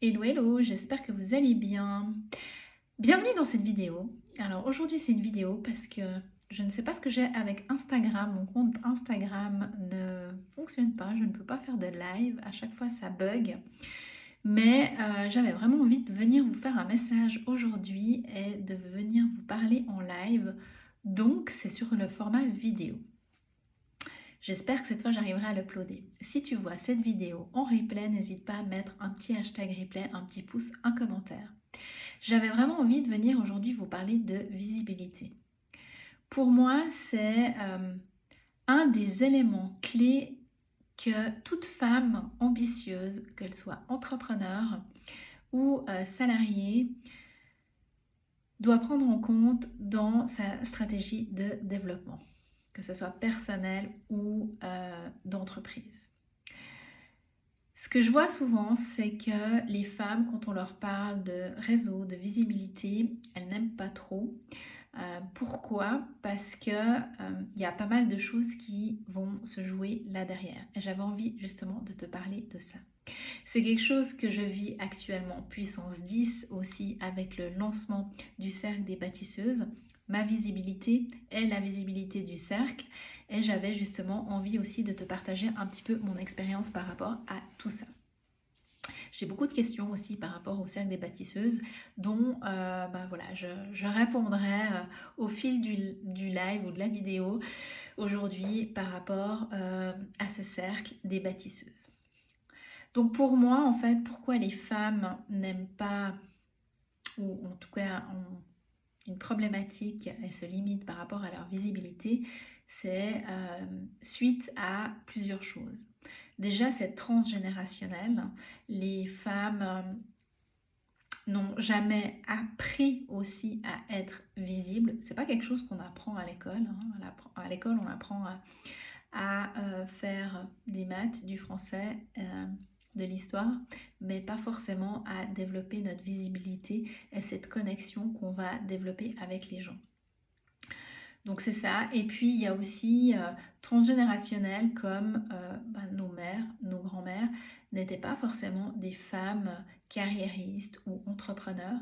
Hello, hello, j'espère que vous allez bien. Bienvenue dans cette vidéo. Alors aujourd'hui c'est une vidéo parce que je ne sais pas ce que j'ai avec Instagram. Mon compte Instagram ne fonctionne pas, je ne peux pas faire de live. À chaque fois ça bug. Mais j'avais vraiment envie de venir vous faire un message aujourd'hui et de venir vous parler en live. Donc c'est sur le format vidéo. J'espère que cette fois j'arriverai à l'uploader. Si tu vois cette vidéo en replay, n'hésite pas à mettre un petit hashtag replay, un petit pouce, un commentaire. J'avais vraiment envie de venir aujourd'hui vous parler de visibilité. Pour moi, c'est un des éléments clés que toute femme ambitieuse, qu'elle soit entrepreneur ou salariée, doit prendre en compte dans sa stratégie de développement, que ce soit personnel ou d'entreprise. Ce que je vois souvent, c'est que les femmes, quand on leur parle de réseau, de visibilité, elles n'aiment pas trop. Pourquoi? Parce que y a pas mal de choses qui vont se jouer là derrière. Et j'avais envie justement de te parler de ça. C'est quelque chose que je vis actuellement, puissance 10 aussi, avec le lancement du cercle des bâtisseuses. Ma visibilité est la visibilité du cercle et j'avais justement envie aussi de te partager un petit peu mon expérience par rapport à tout ça. J'ai beaucoup de questions aussi par rapport au cercle des bâtisseuses dont voilà, je répondrai au fil du live ou de la vidéo aujourd'hui par rapport à ce cercle des bâtisseuses. Donc pour moi, en fait, pourquoi les femmes n'aiment pas, ou en tout cas ont une problématique et se limitent par rapport à leur visibilité, c'est suite à plusieurs choses. Déjà, c'est transgénérationnel. Les femmes n'ont jamais appris aussi à être visibles. C'est pas quelque chose qu'on apprend à l'école. Hein. À l'école, on apprend à faire des maths, du français, de l'histoire, mais pas forcément à développer notre visibilité et cette connexion qu'on va développer avec les gens. Donc c'est ça. Et puis il y a aussi transgénérationnel comme nos mères, nos grands-mères n'étaient pas forcément des femmes carriéristes ou entrepreneurs.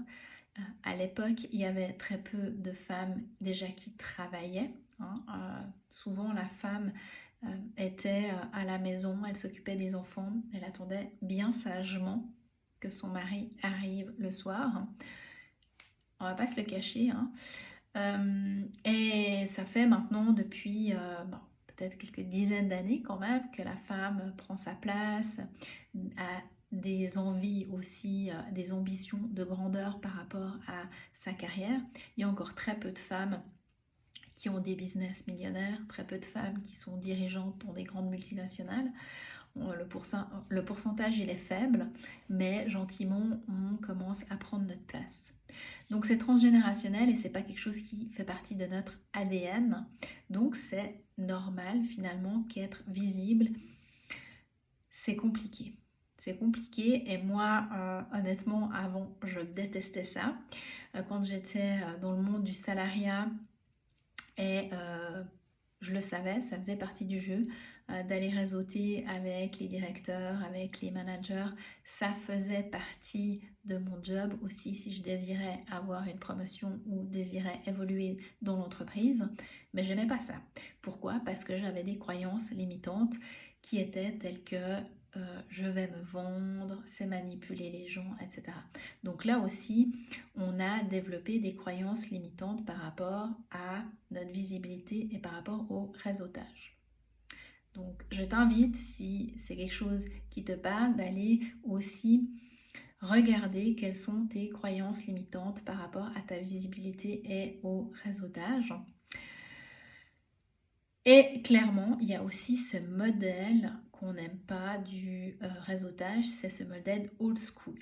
À l'époque, il y avait très peu de femmes déjà qui travaillaient. Hein. Souvent, la femme était à la maison, elle s'occupait des enfants, elle attendait bien sagement que son mari arrive le soir. On va pas se le cacher. Hein. Et ça fait maintenant depuis peut-être quelques dizaines d'années quand même que la femme prend sa place, a des envies aussi, des ambitions de grandeur par rapport à sa carrière. Il y a encore très peu de femmes qui ont des business millionnaires, très peu de femmes qui sont dirigeantes dans des grandes multinationales. Le pourcentage il est faible, mais gentiment on commence à prendre notre place. Donc c'est transgénérationnel et c'est pas quelque chose qui fait partie de notre ADN. Donc c'est normal finalement qu'être visible, c'est compliqué. C'est compliqué et moi, honnêtement, avant, je détestais ça. Quand j'étais dans le monde du salariat et je le savais, ça faisait partie du jeu d'aller réseauter avec les directeurs, avec les managers. Ça faisait partie de mon job aussi si je désirais avoir une promotion ou désirais évoluer dans l'entreprise. Mais je n'aimais pas ça. Pourquoi? Parce que j'avais des croyances limitantes qui étaient telles que je vais me vendre, c'est manipuler les gens, etc. Donc là aussi, on a développé des croyances limitantes par rapport à notre visibilité et par rapport au réseautage. Donc je t'invite, si c'est quelque chose qui te parle, d'aller aussi regarder quelles sont tes croyances limitantes par rapport à ta visibilité et au réseautage. Et clairement, il y a aussi ce modèle qu'on n'aime pas du réseautage, c'est ce modèle old school.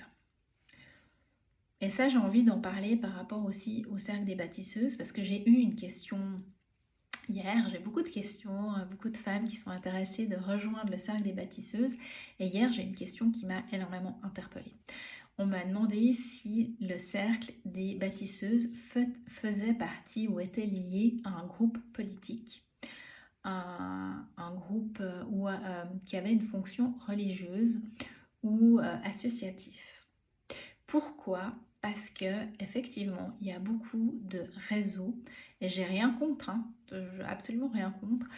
Et ça, j'ai envie d'en parler par rapport aussi au cercle des bâtisseuses, parce que j'ai eu une question hier, j'ai beaucoup de questions, beaucoup de femmes qui sont intéressées de rejoindre le cercle des bâtisseuses. Et hier, j'ai une question qui m'a énormément interpellée. On m'a demandé si le cercle des bâtisseuses faisait partie ou était lié à un groupe politique, un groupe qui avait une fonction religieuse ou associatif. Pourquoi? Parce que effectivement, il y a beaucoup de réseaux, et j'ai rien contre, hein, absolument rien contre,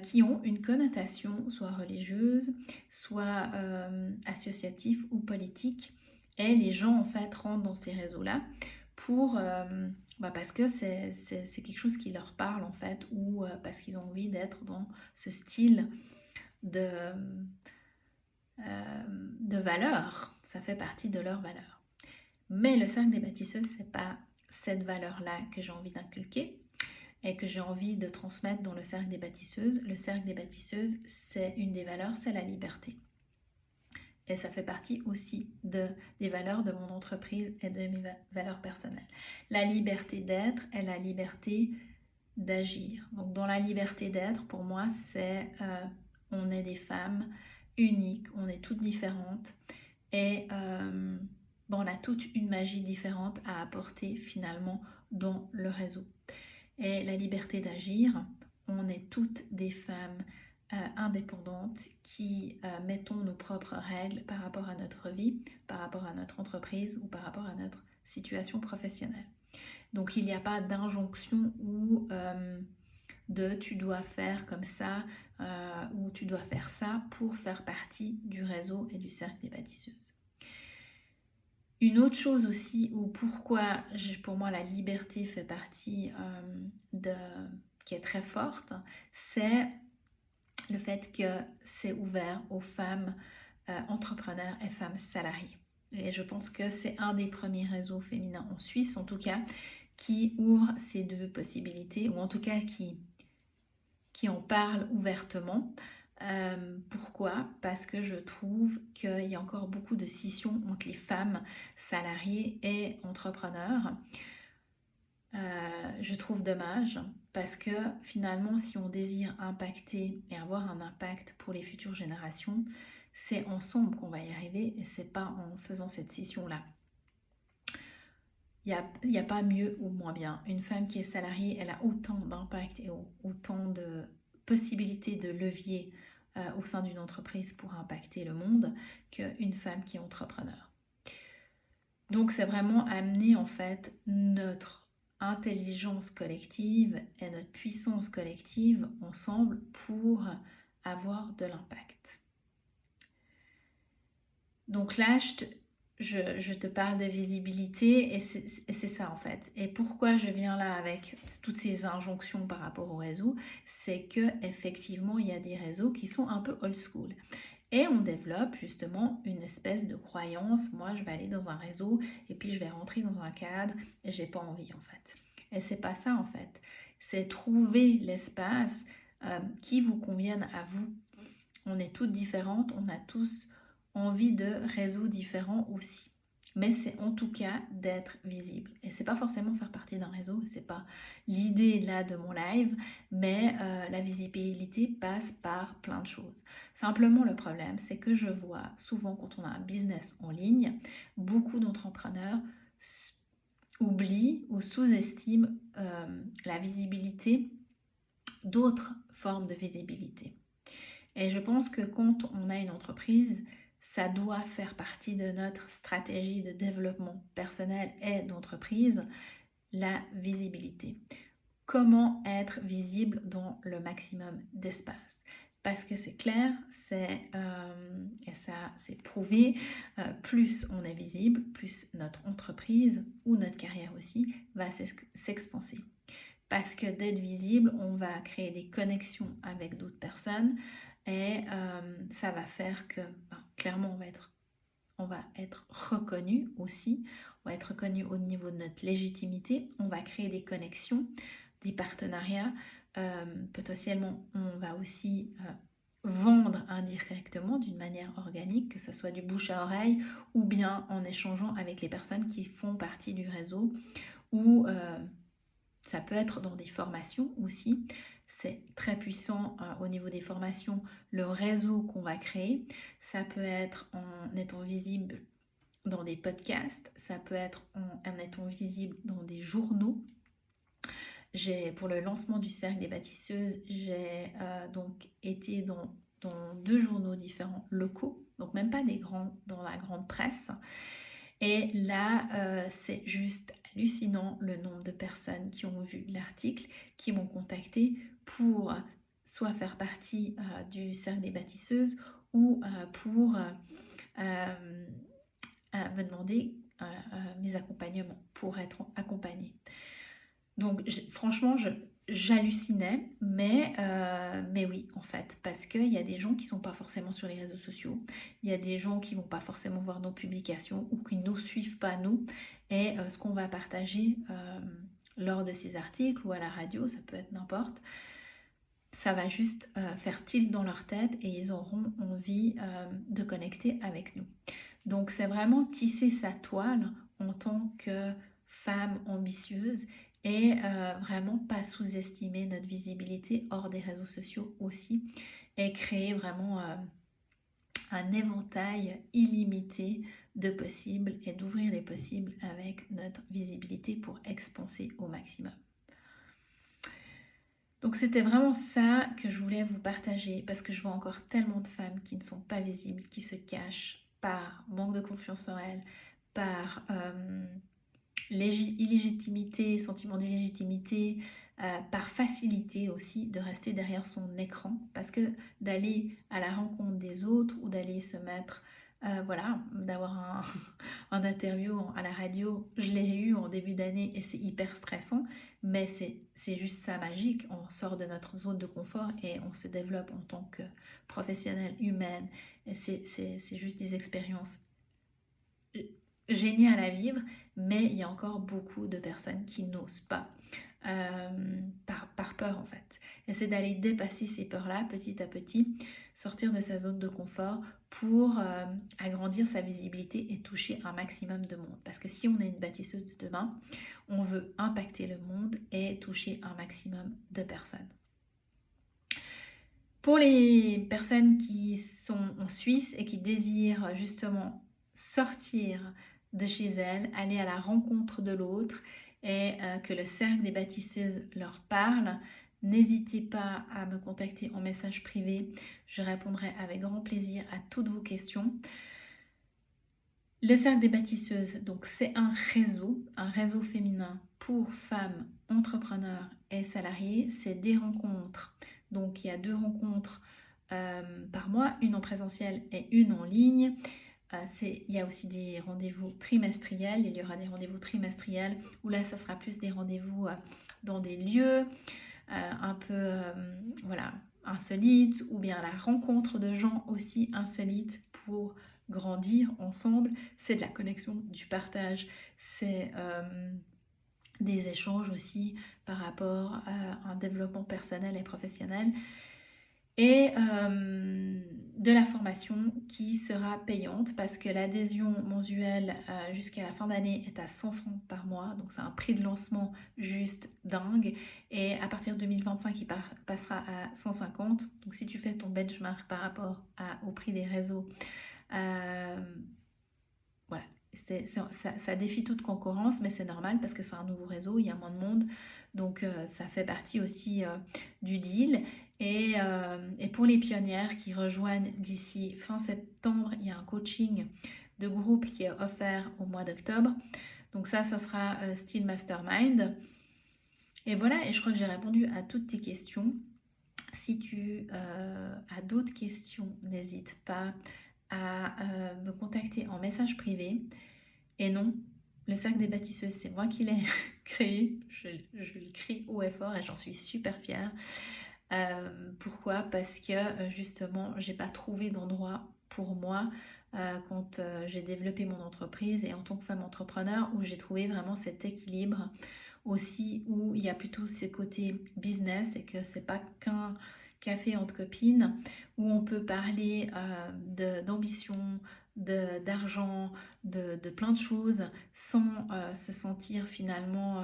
qui ont une connotation soit religieuse, soit associative ou politique. Et les gens, en fait, rentrent dans ces réseaux-là pour... parce que c'est quelque chose qui leur parle, en fait, ou parce qu'ils ont envie d'être dans ce style de, de valeur. Ça fait partie de leurs valeurs. Mais le cercle des bâtisseuses, c'est pas cette valeur-là que j'ai envie d'inculquer et que j'ai envie de transmettre dans le cercle des bâtisseuses. Le cercle des bâtisseuses, c'est une des valeurs, c'est la liberté. Et ça fait partie aussi des valeurs de mon entreprise et de mes valeurs personnelles. La liberté d'être et la liberté d'agir. Donc dans la liberté d'être, pour moi, c'est on est des femmes uniques, on est toutes différentes et on a toute une magie différente à apporter finalement dans le réseau. Et la liberté d'agir, on est toutes des femmes indépendantes qui mettons nos propres règles par rapport à notre vie, par rapport à notre entreprise ou par rapport à notre situation professionnelle. Donc il n'y a pas d'injonction ou de tu dois faire comme ça ou tu dois faire ça pour faire partie du réseau et du cercle des bâtisseuses. Une autre chose aussi, ou pourquoi pour moi la liberté fait partie qui est très forte, c'est le fait que c'est ouvert aux femmes entrepreneurs et femmes salariées. Et je pense que c'est un des premiers réseaux féminins en Suisse, en tout cas, qui ouvre ces deux possibilités, ou en tout cas qui en parle ouvertement. Pourquoi? Parce que je trouve qu'il y a encore beaucoup de scission entre les femmes salariées et entrepreneurs. Je trouve dommage parce que finalement, si on désire impacter et avoir un impact pour les futures générations, c'est ensemble qu'on va y arriver et c'est pas en faisant cette scission-là. Il n'y a pas mieux ou moins bien. Une femme qui est salariée, elle a autant d'impact et autant de possibilités de levier au sein d'une entreprise pour impacter le monde qu'une femme qui est entrepreneur. Donc c'est vraiment amener en fait notre intelligence collective et notre puissance collective ensemble pour avoir de l'impact. Donc là, je te parle de visibilité et c'est ça en fait. Et pourquoi je viens là avec toutes ces injonctions par rapport au réseau, c'est que effectivement il y a des réseaux qui sont un peu old school. Et on développe justement une espèce de croyance, moi je vais aller dans un réseau et puis je vais rentrer dans un cadre et j'ai pas envie en fait. Et c'est pas ça en fait. C'est trouver l'espace qui vous convienne à vous. On est toutes différentes, on a tous envie de réseaux différents aussi. Mais c'est en tout cas d'être visible. Et c'est pas forcément faire partie d'un réseau, c'est pas l'idée là de mon live, mais la visibilité passe par plein de choses. Simplement le problème, c'est que je vois souvent quand on a un business en ligne, beaucoup d'entrepreneurs oublient ou sous-estiment la visibilité d'autres formes de visibilité. Et je pense que quand on a une entreprise, ça doit faire partie de notre stratégie de développement personnel et d'entreprise, la visibilité. Comment être visible dans le maximum d'espace? Parce que c'est clair, et ça c'est prouvé, plus on est visible, plus notre entreprise ou notre carrière aussi va s'expanser. Parce que d'être visible, on va créer des connexions avec d'autres personnes et ça va faire que clairement on va être reconnu aussi, on va être reconnu au niveau de notre légitimité, on va créer des connexions, des partenariats, potentiellement on va aussi vendre indirectement d'une manière organique, que ce soit du bouche à oreille ou bien en échangeant avec les personnes qui font partie du réseau ou ça peut être dans des formations aussi. C'est très puissant au niveau des formations, le réseau qu'on va créer. Ça peut être en étant visible dans des podcasts, ça peut être en étant visible dans des journaux. Pour le lancement du cercle des bâtisseuses, j'ai donc été dans 2 journaux différents locaux, donc même pas des grands dans la grande presse. Et là, c'est juste hallucinant le nombre de personnes qui ont vu l'article, qui m'ont contacté pour soit faire partie du cercle des bâtisseuses ou pour me demander mes accompagnements, pour être accompagnée. Donc franchement, j'hallucinais, mais oui, en fait, parce qu'il y a des gens qui ne sont pas forcément sur les réseaux sociaux, il y a des gens qui ne vont pas forcément voir nos publications ou qui ne nous suivent pas, nous, et ce qu'on va partager lors de ces articles ou à la radio, ça peut être n'importe, ça va juste faire tilt dans leur tête et ils auront envie de connecter avec nous. Donc c'est vraiment tisser sa toile en tant que femme ambitieuse et vraiment pas sous-estimer notre visibilité hors des réseaux sociaux aussi et créer vraiment un éventail illimité de possibles et d'ouvrir les possibles avec notre visibilité pour expanser au maximum. Donc c'était vraiment ça que je voulais vous partager parce que je vois encore tellement de femmes qui ne sont pas visibles, qui se cachent par manque de confiance en elles, par illégitimité, sentiment d'illégitimité, par facilité aussi de rester derrière son écran parce que d'aller à la rencontre des autres ou d'aller se mettre voilà, d'avoir un interview à la radio, je l'ai eu en début d'année et c'est hyper stressant, mais c'est juste ça magique, on sort de notre zone de confort et on se développe en tant que professionnelle humaine, et c'est juste des expériences géniales à vivre, mais il y a encore beaucoup de personnes qui n'osent pas, par peur en fait. Et c'est d'aller dépasser ces peurs-là petit à petit, sortir de sa zone de confort pour agrandir sa visibilité et toucher un maximum de monde. Parce que si on est une bâtisseuse de demain, on veut impacter le monde et toucher un maximum de personnes. Pour les personnes qui sont en Suisse et qui désirent justement sortir de chez elles, aller à la rencontre de l'autre et que le cercle des bâtisseuses leur parle, n'hésitez pas à me contacter en message privé. Je répondrai avec grand plaisir à toutes vos questions. Le cercle des bâtisseuses, donc c'est un réseau féminin pour femmes entrepreneurs et salariés. C'est des rencontres. Donc il y a 2 rencontres par mois, une en présentiel et une en ligne. Il y a aussi des rendez-vous trimestriels. Il y aura des rendez-vous trimestriels où là, ça sera plus des rendez-vous dans des lieux un peu voilà, insolites ou bien la rencontre de gens aussi insolites pour grandir ensemble. C'est de la connexion, du partage, c'est des échanges aussi par rapport à un développement personnel et professionnel. Et de la formation qui sera payante parce que l'adhésion mensuelle jusqu'à la fin d'année est à 100 francs par mois, donc c'est un prix de lancement juste dingue, et à partir de 2025 il passera à 150. Donc si tu fais ton benchmark par rapport au prix des réseaux, voilà, ça défie toute concurrence, mais c'est normal parce que c'est un nouveau réseau, il y a moins de monde, donc ça fait partie aussi du deal. Et pour les pionnières qui rejoignent d'ici fin septembre, il y a un coaching de groupe qui est offert au mois d'octobre. Donc ça sera style mastermind. Et voilà, et je crois que j'ai répondu à toutes tes questions. Si tu as d'autres questions, n'hésite pas à me contacter en message privé. Et non, le cercle des bâtisseuses, c'est moi qui l'ai créé. Je le crie haut et fort et j'en suis super fière. Pourquoi? Parce que justement, j'ai pas trouvé d'endroit pour moi quand j'ai développé mon entreprise et en tant que femme entrepreneur où j'ai trouvé vraiment cet équilibre aussi où il y a plutôt ces côtés business et que c'est pas qu'un café entre copines où on peut parler d'ambition, d'argent, de plein de choses sans se sentir finalement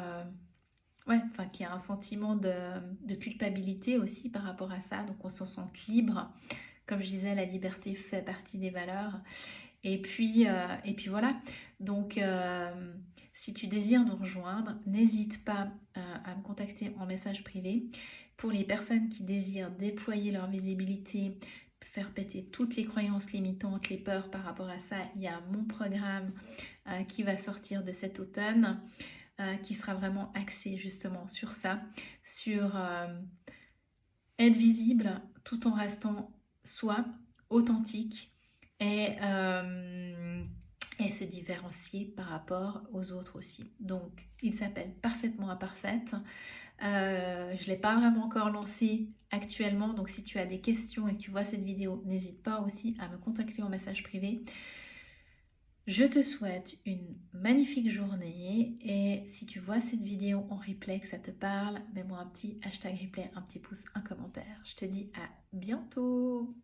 ouais, enfin qu'il y a un sentiment de culpabilité aussi par rapport à ça, donc on se sente libre. Comme je disais, la liberté fait partie des valeurs. Et puis voilà, donc si tu désires nous rejoindre, n'hésite pas à me contacter en message privé. Pour les personnes qui désirent déployer leur visibilité, faire péter toutes les croyances limitantes, les peurs par rapport à ça, il y a mon programme qui va sortir de cet automne, qui sera vraiment axé justement sur ça, sur être visible tout en restant soi, authentique et se différencier par rapport aux autres aussi. Donc, il s'appelle Parfaitement Imparfaite. Je ne l'ai pas vraiment encore lancé actuellement, donc si tu as des questions et que tu vois cette vidéo, n'hésite pas aussi à me contacter en message privé. Je te souhaite une magnifique journée et si tu vois cette vidéo en replay, que ça te parle, mets-moi un petit hashtag replay, un petit pouce, un commentaire. Je te dis à bientôt.